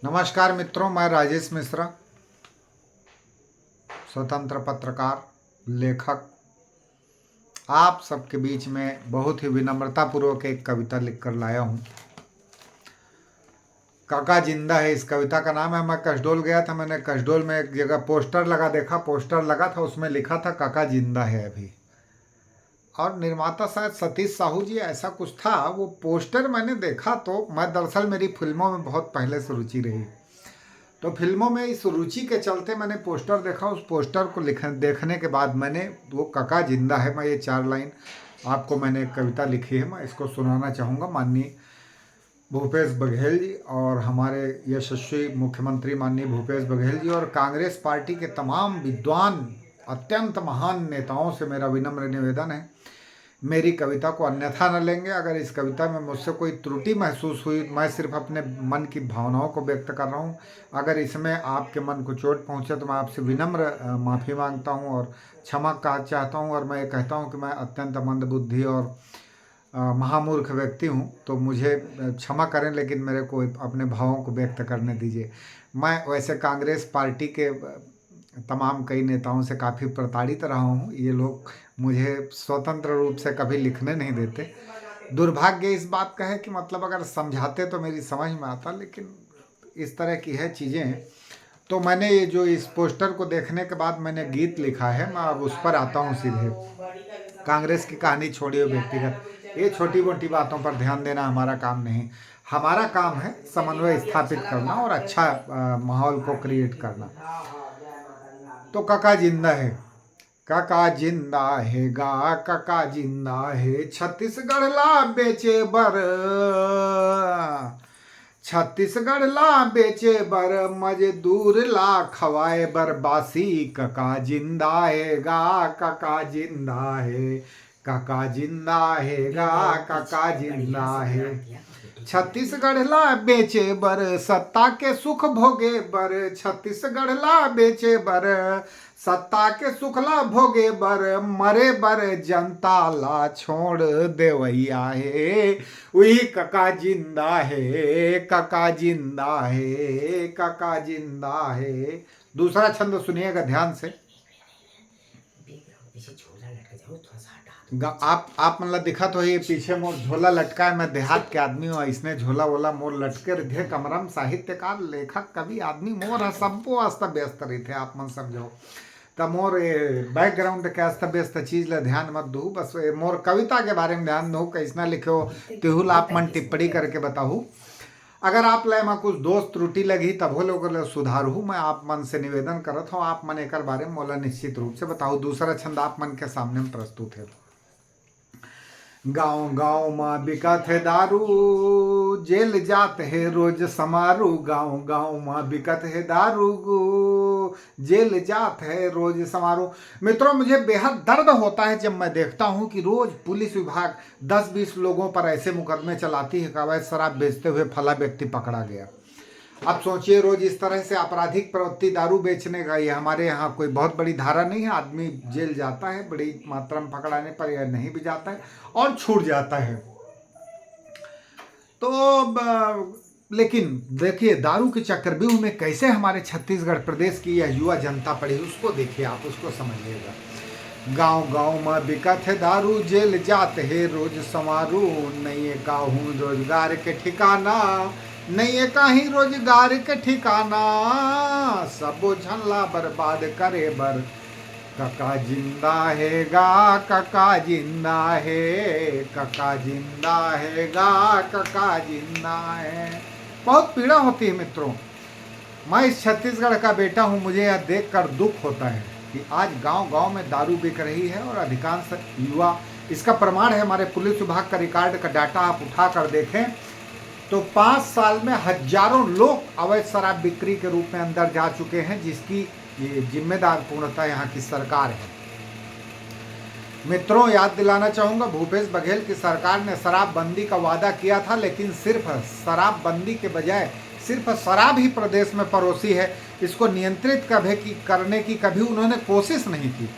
नमस्कार मित्रों, मैं राजेश मिश्रा, स्वतंत्र पत्रकार, लेखक, आप सबके बीच में बहुत ही विनम्रतापूर्वक एक कविता लिखकर लाया हूँ। काका जिंदा है इस कविता का नाम है। मैं कसडोल गया था, मैंने कसडोल में एक जगह पोस्टर लगा देखा, पोस्टर लगा था, उसमें लिखा था काका जिंदा है अभी। और निर्माता शायद सतीश साहू जी ऐसा कुछ था। वो पोस्टर मैंने देखा तो मैं दरअसल मेरी फिल्मों में बहुत पहले से रुचि रही, तो फिल्मों में इस रुचि के चलते मैंने पोस्टर देखा। उस पोस्टर को देखने के बाद मैंने वो काका जिंदा है, मैं ये 4 लाइन आपको मैंने एक कविता लिखी है, मैं इसको सुनाना चाहूँगा। माननीय भूपेश बघेल जी और हमारे यशस्वी मुख्यमंत्री माननीय भूपेश बघेल जी और कांग्रेस पार्टी के तमाम विद्वान अत्यंत महान नेताओं से मेरा विनम्र निवेदन है, मेरी कविता को अन्यथा न लेंगे। अगर इस कविता में मुझसे कोई त्रुटि महसूस हुई, मैं सिर्फ अपने मन की भावनाओं को व्यक्त कर रहा हूँ। अगर इसमें आपके मन को चोट पहुँचे तो मैं आपसे विनम्र माफ़ी मांगता हूँ और क्षमा चाहता हूँ। और मैं ये कहता हूँ कि मैं अत्यंत मंदबुद्धि और महामूर्ख व्यक्ति हूँ, तो मुझे क्षमा करें, लेकिन मेरे को अपने भावों को व्यक्त करने दीजिए। मैं वैसे कांग्रेस पार्टी के तमाम कई नेताओं से काफ़ी प्रताड़ित रहा हूँ। ये लोग मुझे स्वतंत्र रूप से कभी लिखने नहीं देते। दुर्भाग्य इस बात का है कि मतलब अगर समझाते तो मेरी समझ में आता, लेकिन इस तरह की है चीज़ें। तो मैंने ये जो इस पोस्टर को देखने के बाद मैंने गीत लिखा है, मैं अब उस पर आता हूँ सीधे। कांग्रेस की कहानी छोड़िए, व्यक्तिगत ये छोटी मोटी बातों पर ध्यान देना हमारा काम नहीं। हमारा काम है समन्वय स्थापित करना और अच्छा माहौल को क्रिएट करना। तो काका जिंदा है, काका जिंदा है गा, काका जिंदा है, छत्तीसगढ़ ला बेचे बर, छत्तीसगढ़ ला बेचे बर, मजदूर ला खवाए बर बासी, काका जिंदा है गा, काका जिंदा है, काका जिंदा है गा, काका जिंदा है। छत्तीसगढ़ ला बेचे बर, सत्ता के सुख भोगे बर, छत्तीसगढ़ ला बेचे बर, सत्ता के सुख ला भोगे बर, मरे बर जनता ला छोड़ देवैया है, वही काका जिंदा है, काका जिंदा है, काका जिंदा है। दूसरा छंद सुनिएगा ध्यान से। आप मतलब दिखा तो ये पीछे मोर झोला लटका है, मैं देहात के आदमी हूँ, इसने झोला वोला मोर लटके रहे कमरम, साहित्यकार लेखक कवि आदमी मोर है, सबको अस्त व्यस्त रही थे, आप मन समझो। तो मोर बैकग्राउंड के अस्त व्यस्त चीज ले ध्यान मत दू, बस मोर कविता के बारे में ध्यान दो, कैसना लिखो तिहुल आप मन टिप्पणी करके बताऊ। अगर आप ले में कुछ दोष त्रुटि लगी तब हो लोग सुधारू, मैं आप मन से निवेदन करत हूँ, आप मन एक बारे में मोला निश्चित रूप से बताऊ। दूसरा छंद आप मन के सामने में प्रस्तुत है। गांव गांव में बिकत है दारू, जेल जात है रोज समारू, गांव गांव में बिकत है दारू, जेल जात है रोज समारू। मित्रों, मुझे बेहद दर्द होता है जब मैं देखता हूं कि रोज पुलिस विभाग 10-20 लोगों पर ऐसे मुकदमे चलाती है कि अवैध शराब बेचते हुए फला व्यक्ति पकड़ा गया। अब सोचिए, रोज इस तरह से आपराधिक प्रवृत्ति दारू बेचने का, ये हमारे यहाँ कोई बहुत बड़ी धारा नहीं है, आदमी जेल जाता है, बड़ी मात्रा में पकड़ाने पर यह नहीं भी जाता है और छूट जाता है। तो लेकिन देखिए, दारू के चक्रव्यूह में कैसे हमारे छत्तीसगढ़ प्रदेश की यह युवा जनता पड़ी, उसको देखिए, आप उसको समझिएगा। गांव गांव में बिकत है दारू, जेल जाते है रोज समारू, नहीं है काहू रोजगार के ठिकाना, नहीं है कहीं रोजगार के ठिकाना, सबो झनला बर्बाद करे बर, काका जिंदा है गा, काका जिंदा है, काका जिंदा है गा, काका जिंदा है। बहुत पीड़ा होती है मित्रों। मैं इस छत्तीसगढ़ का बेटा हूँ, मुझे यह देखकर दुख होता है कि आज गांव गांव में दारू बिक रही है और अधिकांश युवा, इसका प्रमाण है हमारे पुलिस विभाग का रिकॉर्ड का डाटा आप उठा कर देखें तो 5 साल में हजारों लोग अवैध शराब बिक्री के रूप में अंदर जा चुके हैं, जिसकी ये जिम्मेदार पूर्णतः यहाँ की सरकार है। मित्रों, याद दिलाना चाहूँगा, भूपेश बघेल की सरकार ने शराबबंदी का वादा किया था, लेकिन सिर्फ शराबबंदी के बजाय सिर्फ शराब ही प्रदेश में परोसी है, इसको नियंत्रित करने की कभी उन्होंने कोशिश नहीं की।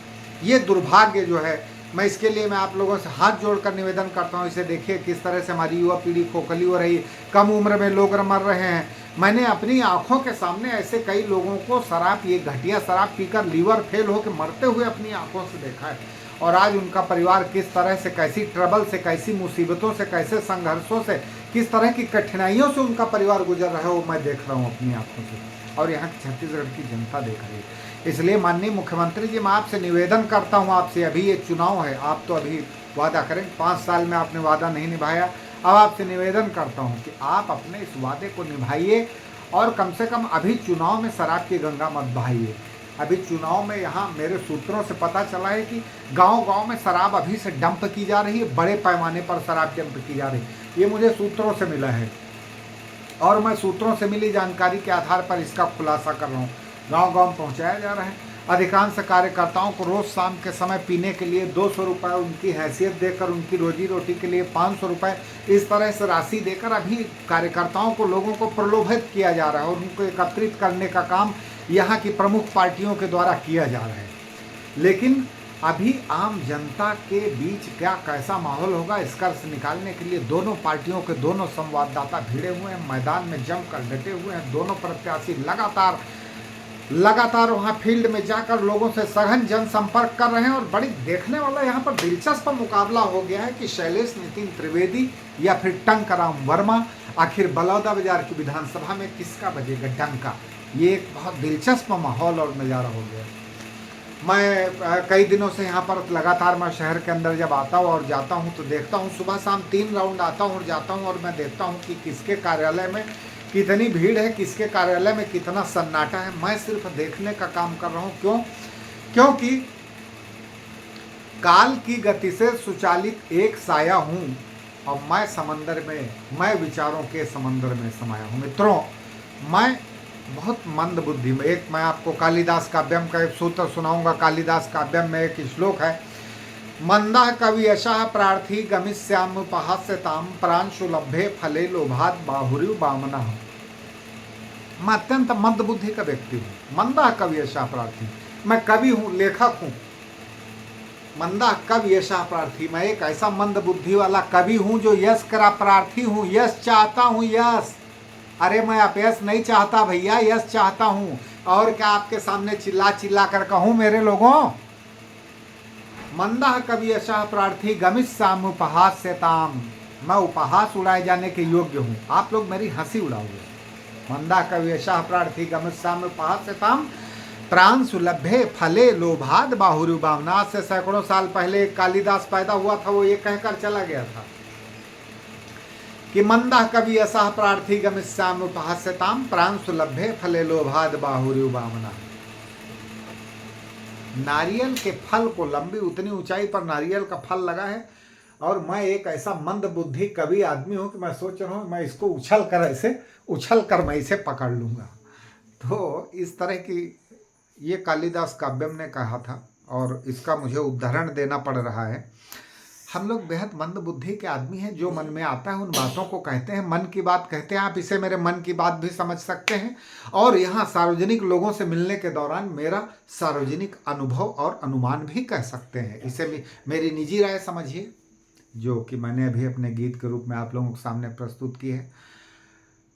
ये दुर्भाग्य जो है, मैं इसके लिए मैं आप लोगों से हाथ जोड़कर निवेदन करता हूँ। इसे देखिए किस तरह से हमारी युवा पीढ़ी खोखली हो रही है, कम उम्र में लोग मर रहे हैं, मैंने अपनी आंखों के सामने ऐसे कई लोगों को शराब, ये घटिया शराब पीकर लीवर फेल होकर मरते हुए अपनी आंखों से देखा है। और आज उनका परिवार किस तरह से, कैसी ट्रबल से, कैसी मुसीबतों से, कैसे संघर्षों से, किस तरह की कठिनाइयों से उनका परिवार गुजर रहा है, वो मैं देख रहा हूँ अपनी आंखों से, और यहाँ की छत्तीसगढ़ की जनता देख रही है। इसलिए माननीय मुख्यमंत्री जी, मैं आपसे निवेदन करता हूँ, आपसे, अभी ये चुनाव है, आप तो अभी वादा करें, 5 साल में आपने वादा नहीं निभाया। अब आपसे निवेदन करता हूँ कि आप अपने इस वादे को निभाइए, और कम से कम अभी चुनाव में शराब की गंगा मत बहाइए। अभी चुनाव में यहाँ मेरे सूत्रों से पता चला है कि गांव-गांव में शराब अभी से डंप की जा रही है, बड़े पैमाने पर शराब डंप की जा रही है। ये मुझे सूत्रों से मिला है, और मैं सूत्रों से मिली जानकारी के आधार पर इसका खुलासा कर रहा हूँ। गांव-गांव पहुँचाया जा रहा है। अधिकांश कार्यकर्ताओं को रोज़ शाम के समय पीने के लिए 200 रुपये, उनकी हैसियत देकर, उनकी रोजी रोटी के लिए 500 रुपये, इस तरह से राशि देकर अभी कार्यकर्ताओं को, लोगों को प्रलोभित किया जा रहा है, और उनको एकत्रित करने का काम यहाँ की प्रमुख पार्टियों के द्वारा किया जा रहा है। लेकिन अभी आम जनता के बीच क्या कैसा माहौल होगा, इसका अर्थ निकालने के लिए दोनों पार्टियों के दोनों संवाददाता भिड़े हुए हैं, मैदान में जमकर डटे हुए हैं। दोनों प्रत्याशी लगातार वहाँ फील्ड में जाकर लोगों से सघन जनसंपर्क कर रहे हैं। और बड़ी देखने वाला यहाँ पर दिलचस्प मुकाबला हो गया है कि शैलेश नितिन त्रिवेदी या फिर टंकराम वर्मा, आखिर बलौदाबाजार की विधानसभा में किसका बजेगा डंका। ये एक बहुत दिलचस्प माहौल और नज़ारा हो गया। मैं कई दिनों से यहाँ पर लगातार, मैं शहर के अंदर जब आता हूँ और जाता हूँ तो देखता हूँ, सुबह शाम 3 राउंड आता हूँ और जाता हूँ, और मैं देखता हूँ कि किसके कार्यालय में कितनी भीड़ है, किसके कार्यालय में कितना सन्नाटा है। मैं सिर्फ देखने का काम कर रहा हूँ। क्यों? क्योंकि काल की गति से सुचालित एक साया हूँ, और मैं समंदर में, मैं विचारों के समंदर में समाया हूँ। मित्रों, मैं बहुत मंद बुद्धि में, एक मैं आपको कालिदास काव्यम का एक सूत्र सुनाऊंगा। कालिदास काव्यम में एक श्लोक है, मंदा कवि यशः प्रार्थी गमिष्यामुपहास्यताम प्रांशु लभ्ये फले लोभात बाहुर्यु बामनः। मैं अत्यंत मंद बुद्धि का व्यक्ति हूँ। मंदा कवि यशः प्रार्थी, मैं कवि हूँ, लेखक हूँ। मंदा कवि यशः प्रार्थी, मैं एक ऐसा मंद बुद्धि वाला कवि हूँ जो यश का प्रार्थी हूँ, यश चाहता हूँ, यश। अरे मैं अपयश नहीं चाहता भैया, यश चाहता हूँ। और क्या आपके सामने चिल्ला चिल्ला कर कहूँ मेरे लोगों? मंदा कवि यशः प्रार्थी गमिष्यामि उपहास्यताम, मैं उपहास उड़ाए जाने के योग्य हूँ, आप लोग मेरी हंसी उड़ाओगे। मंदा कवि यशः प्रार्थी गमिष्यामि उपहास्यताम प्रांशु लभ्ये फले लोभाद बाहुर्यु बामनः। आज से सैकड़ों साल पहले कालिदास पैदा हुआ था, वो ये कहकर चला गया था कि मंदा कवि यशः प्रार्थी गमिष्यामि उपहास्यताम प्रांशु लभ्ये फले लोभाद बाहुर्यु बामनः। नारियल के फल को, लंबी उतनी ऊंचाई पर नारियल का फल लगा है, और मैं एक ऐसा मंद बुद्धि कवि आदमी हूँ कि मैं सोच रहा हूँ मैं इसको उछल कर मैं इसे पकड़ लूँगा। तो इस तरह की ये कालिदास काव्यम ने कहा था, और इसका मुझे उदाहरण देना पड़ रहा है। हम लोग बेहद मंद बुद्धि के आदमी हैं, जो मन में आता है उन बातों को कहते हैं, मन की बात कहते हैं। आप इसे मेरे मन की बात भी समझ सकते हैं, और यहाँ सार्वजनिक लोगों से मिलने के दौरान मेरा सार्वजनिक अनुभव और अनुमान भी कह सकते हैं। इसे भी मेरी निजी राय समझिए, जो कि मैंने अभी अपने गीत के रूप में आप लोगों के सामने प्रस्तुत की है।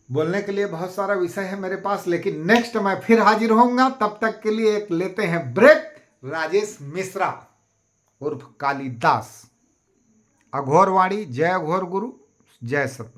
बोलने के लिए बहुत सारा विषय है मेरे पास, लेकिन नेक्स्ट मैं फिर हाजिर होऊंगा। तब तक के लिए एक लेते हैं ब्रेक। राजेश मिश्रा उर्फ कालिदास। अघोरवाणी। जय अघोर गुरु, जय सतनाम।